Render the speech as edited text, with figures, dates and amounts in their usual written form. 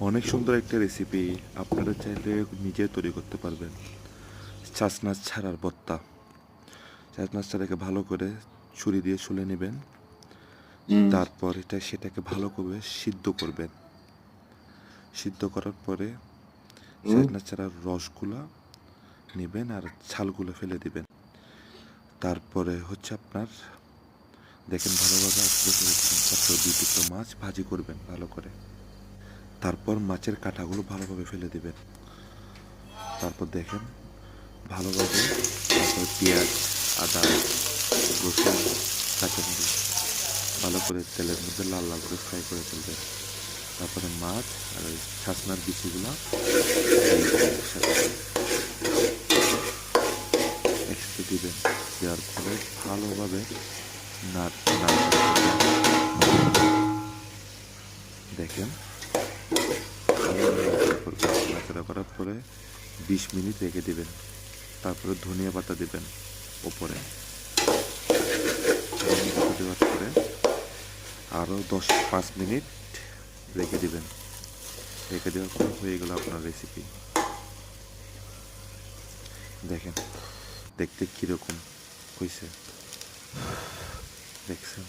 অনেক সুন্দর একটা রেসিপি। আপনারা চাইলে নিজে তৈরি করতে পারবেন। চাষনাচ ছাড়ার ভর্তা। চাষনাচটাকে ভালো করে ছুরি দিয়ে ছুলে নেবেন। তারপর সেটাকে ভালো করে সিদ্ধ করবেন। সিদ্ধ করার পরে চাষনাচ ছাড়ার রসগুলা নেবেন আর ছালগুলো ফেলে দিবেন। তারপরে হচ্ছে আপনার দেখেন ভালোভাবে আস্তে করেছেন। তারপর 2 টুকরো মাছ ভাজি করবেন ভালো করে। তারপর মাছের কাঁটাগুলো ভালোভাবে ফেলে দিবেন। তারপর দেখেন ভালোভাবে, তারপর পেঁয়াজ, আদা, রসুন, কাঁচামরিচ ভালো করে তেলের মধ্যে লাল লাল করে ফ্রাই করে ফেলবেন। তারপরে মাছ আর ওই ছাসনার বিচিগুলো একসাথে দিবেন। দেওয়ার পরে ভালোভাবে দেখেন নাড়াচাড়া করার পরে 20 মিনিট রেখে দিবেন। তারপরে ধনিয়া পাতা দিবেন ওপরে। ধনিয়া পাতা দেওয়ার পরে আরও 5 মিনিট রেখে দিবেন। রেখে দেওয়ার পর হয়ে গেল আপনার রেসিপি। দেখেন দেখতে কীরকম হয়েছে, দেখছেন।